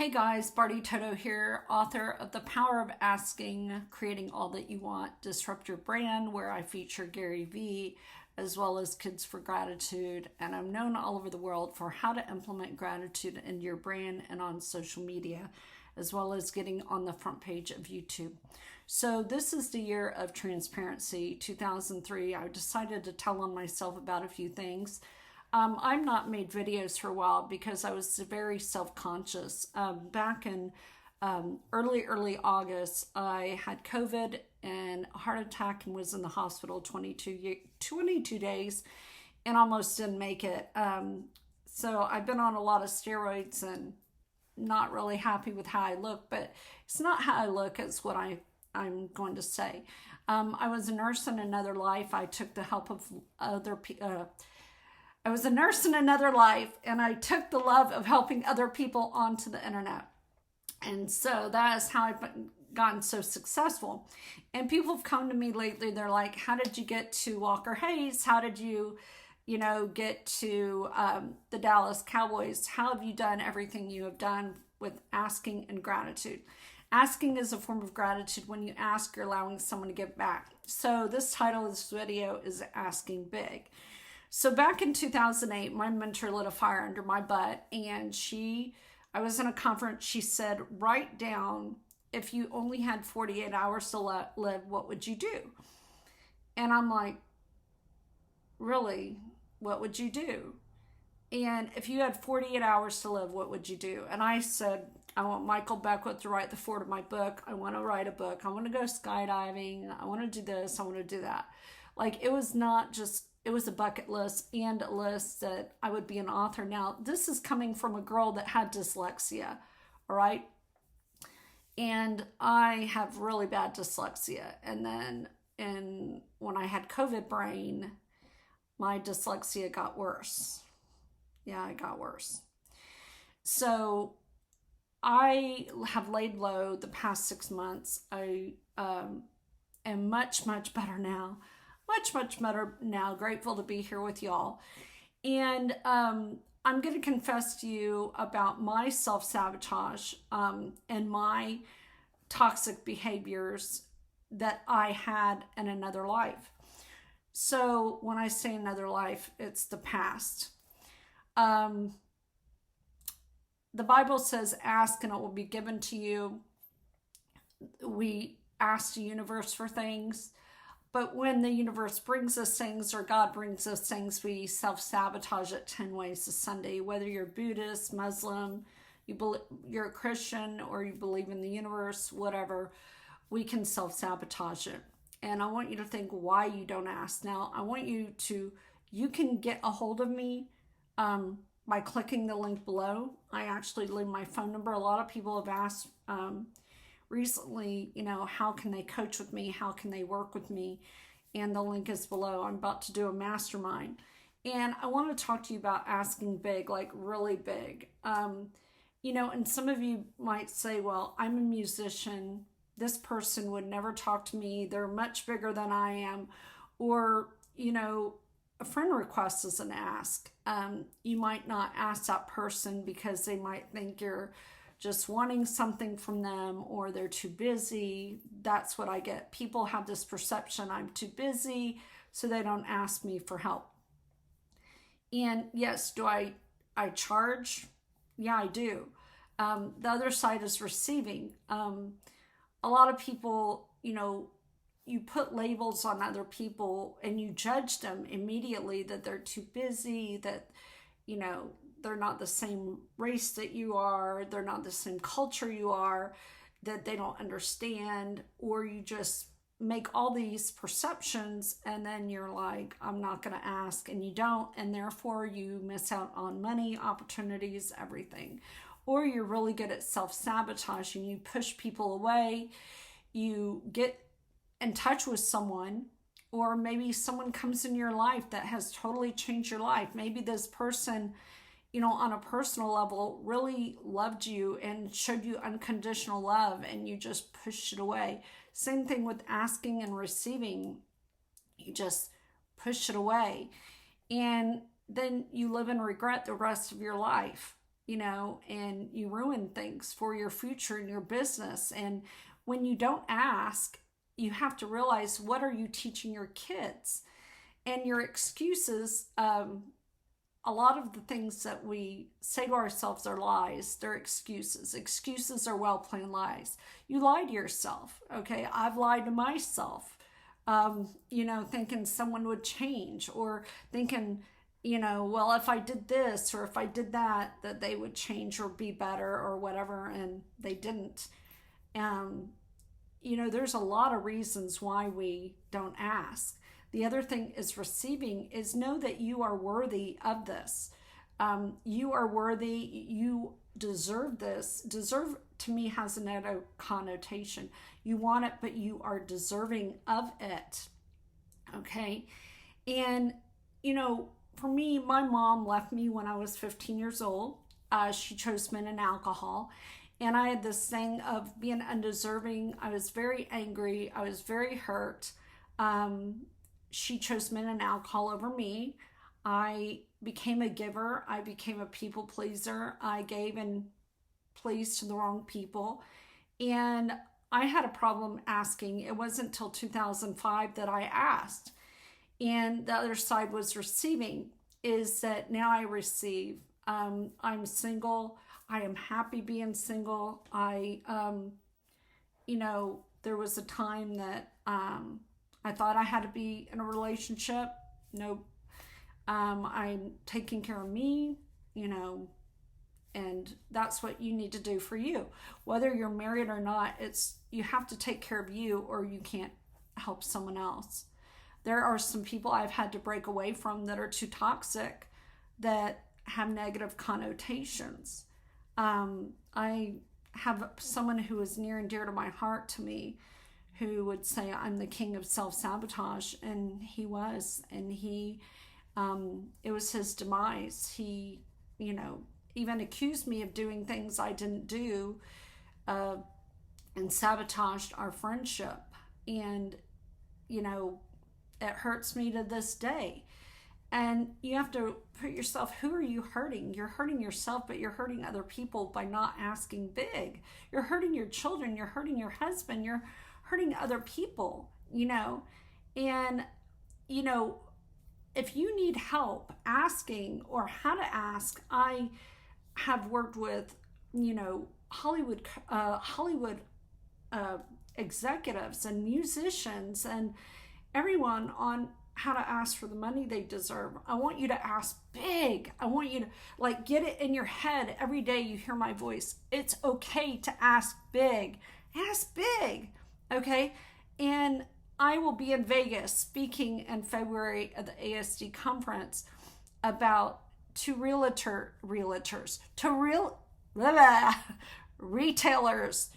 Hey guys, Bardi Toto here, author of The Power of Asking, Creating All That You Want, Disrupt Your Brand, where I feature Gary Vee, as well as Kids for Gratitude. And I'm known all over the world for how to implement gratitude in your brand and on social media, as well as getting on the front page of YouTube. So this is the year of transparency, 2003. I decided to tell on myself about a few things. I've not made videos for a while because I was very self-conscious. Back in early August, I had COVID and a heart attack and was in the hospital 22 days and almost didn't make it. So I've been on a lot of steroids and not really happy with how I look, but it's not how I look, it's what I'm going to say. I was a nurse in another life. I took the help of other people. I was a nurse in another life, and I took the love of helping other people onto the internet. And so that is how I've gotten so successful. And people have come to me lately. They're like, how did you get to Walker Hayes? How did you get to the Dallas Cowboys? How have you done everything you have done with asking and gratitude? Asking is a form of gratitude. When you ask, you're allowing someone to give back. So this title of this video is Asking Big. So back in 2008, my mentor lit a fire under my butt, and I was in a conference. She said, write down, if you only had 48 hours to live, what would you do? And I'm like, really? What would you do? And if you had 48 hours to live, what would you do? And I said, I want Michael Beckwith to write the foreword of my book. I want to write a book. I want to go skydiving. I want to do this. I want to do that. Like, it was not just, it was a bucket list and a list that I would be an author. Now, this is coming from a girl that had dyslexia, all right? And I have really bad dyslexia. And then when I had COVID brain, my dyslexia got worse. Yeah, it got worse. So I have laid low the past 6 months. I am much better now. Much better now. Grateful to be here with y'all. And I'm going to confess to you about my self-sabotage and my toxic behaviors that I had in another life. So when I say another life, it's the past. The Bible says, ask and it will be given to you. We ask the universe for things. But when the universe brings us things or God brings us things, we self-sabotage it 10 ways to Sunday. Whether you're Buddhist, Muslim, you're a Christian, or you believe in the universe, whatever, we can self-sabotage it. And I want you to think why you don't ask. Now, I want you can get a hold of me by clicking the link below. I actually leave my phone number. A lot of people have asked recently, how can they coach with me? How can they work with me? And the link is below. I'm about to do a mastermind. And I want to talk to you about asking big, like really big. And some of you might say, well, I'm a musician. This person would never talk to me. They're much bigger than I am. Or, a friend request is an ask. You might not ask that person because they might think you're just wanting something from them, or they're too busy. That's what I get. People have this perception I'm too busy, so they don't ask me for help. And yes, do I charge? Yeah, I do. The other side is receiving. A lot of people, you put labels on other people and you judge them immediately that they're too busy, that, they're not the same race that you are, they're not the same culture you are, that they don't understand, or you just make all these perceptions and then you're like, I'm not going to ask, and you don't, and therefore you miss out on money, opportunities, everything. Or you're really good at self-sabotaging. You push people away, you get in touch with someone, or maybe someone comes in your life that has totally changed your life. Maybe this person, on a personal level, really loved you and showed you unconditional love, and you just pushed it away. Same thing with asking and receiving. You just push it away. And then you live in regret the rest of your life. and you ruin things for your future and your business. And when you don't ask, you have to realize, what are you teaching your kids? And your excuses, a lot of the things that we say to ourselves are lies. They're excuses. Excuses are well-planned lies. You lie to yourself, okay? I've lied to myself, thinking someone would change, or thinking, well, if I did this or if I did that, that they would change or be better or whatever, and they didn't. There's a lot of reasons why we don't ask. The other thing is receiving, is know that you are worthy of this. You are worthy. You deserve this. Deserve, to me, has a negative connotation. You want it, but you are deserving of it. Okay? And, for me, my mom left me when I was 15 years old. She chose men and alcohol. And I had this thing of being undeserving. I was very angry. I was very hurt. She chose men and alcohol over me. I became a giver. I became a people pleaser. I gave and pleased to the wrong people. And I had a problem asking. It wasn't until 2005 that I asked. And the other side was receiving, is that now I receive. I'm single. I am happy being single. There was a time that I thought I had to be in a relationship. Nope. I'm taking care of me, and that's what you need to do for you. Whether you're married or not, you have to take care of you, or you can't help someone else. There are some people I've had to break away from that are too toxic, that have negative connotations. I have someone who is near and dear to my heart to me, who would say I'm the king of self-sabotage, and he was, and it was his demise. He, even accused me of doing things I didn't do, and sabotaged our friendship. And, it hurts me to this day. And you have to put yourself, who are you hurting? You're hurting yourself, but you're hurting other people by not asking big. You're hurting your children. You're hurting your husband. You're hurting other people, And, if you need help asking or how to ask, I have worked with, Hollywood executives and musicians and everyone on how to ask for the money they deserve. I want you to ask big. I want you to get it in your head every day you hear my voice. It's okay to ask big. Ask big, okay? And I will be in Vegas speaking in February at the ASD conference about retailers,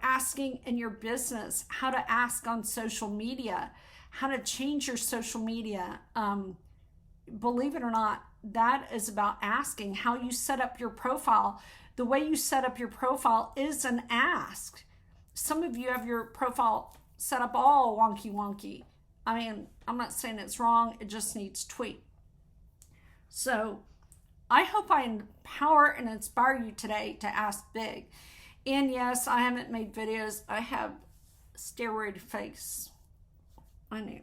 asking in your business, how to ask on social media, how to change your social media. Believe it or not, that is about asking. How you set up your profile. The way you set up your profile is an ask. Some of you have your profile set up all wonky. I mean, I'm not saying it's wrong. It just needs tweak. So I hope I empower and inspire you today to ask big. And yes, I haven't made videos. I have steroid face. I know.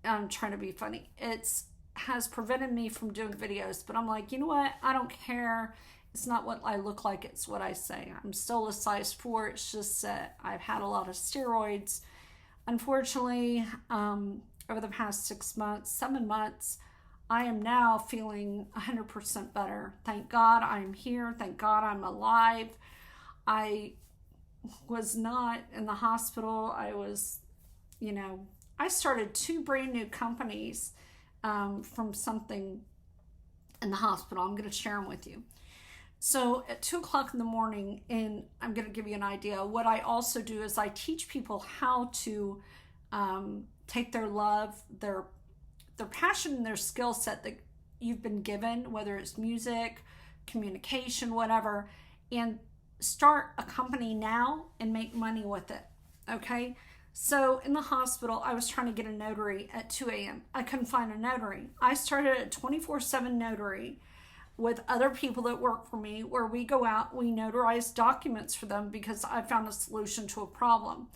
I'm trying to be funny. It has prevented me from doing videos, but I'm like, you know what? I don't care. It's not what I look like. It's what I say. I'm still a size 4. It's just that I've had a lot of steroids. Unfortunately, over the past 7 months, I am now feeling 100% better. Thank God I'm here. Thank God I'm alive. I was not in the hospital. I was, I started 2 brand new companies from something in the hospital. I'm going to share them with you. So at 2 o'clock in the morning, and I'm going to give you an idea, what I also do is I teach people how to take their love, their passion, and their skill set that you've been given, whether it's music, communication, whatever, and start a company now and make money with it, okay? So in the hospital, I was trying to get a notary at 2 a.m. I couldn't find a notary. I started a 24/7 notary. with other people that work for me, where we go out, we notarize documents for them because I found a solution to a problem.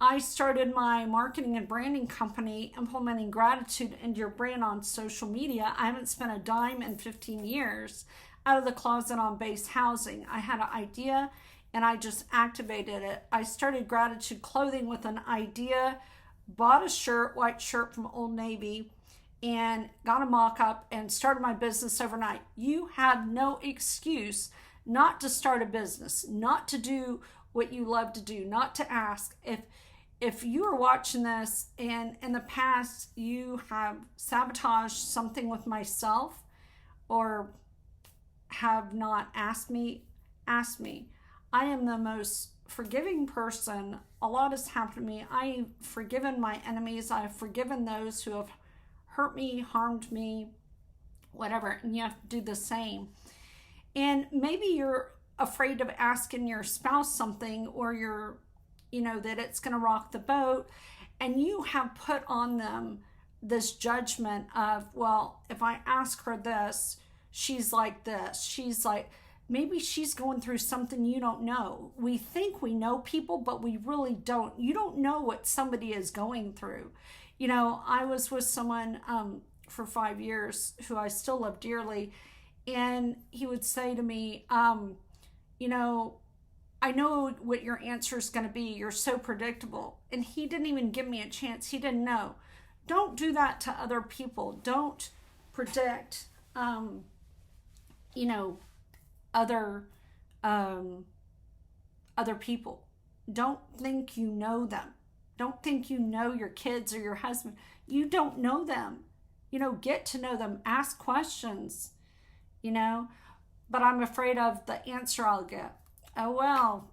I started my marketing and branding company implementing gratitude into your brand on social media. I haven't spent a dime in 15 years out of the closet on base housing. I had an idea and I just activated it. I started gratitude clothing with an idea, bought a shirt, white shirt from Old Navy, and got a mock-up and started my business overnight. You have no excuse not to start a business, not to do what you love to do, not to ask. If you are watching this and in the past you have sabotaged something with myself or have not asked me, ask me. I am the most forgiving person. A lot has happened to me. I've forgiven my enemies. I've forgiven those who have hurt me, harmed me, whatever, and you have to do the same. And maybe you're afraid of asking your spouse something, or you're, that it's going to rock the boat, and you have put on them this judgment of, well, if I ask her this, she's like this. She's like, maybe she's going through something you don't know. We think we know people, but we really don't. You don't know what somebody is going through. I was with someone for 5 years who I still love dearly, and he would say to me, I know what your answer is going to be. You're so predictable. And he didn't even give me a chance. He didn't know. Don't do that to other people. Don't predict, other people. Don't think you know them. Don't think you know your kids or your husband. You don't know them. Get to know them. Ask questions, but I'm afraid of the answer I'll get. Oh, well,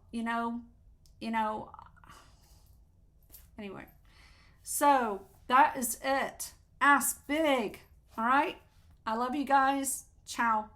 anyway. So that is it. Ask big. All right. I love you guys. Ciao.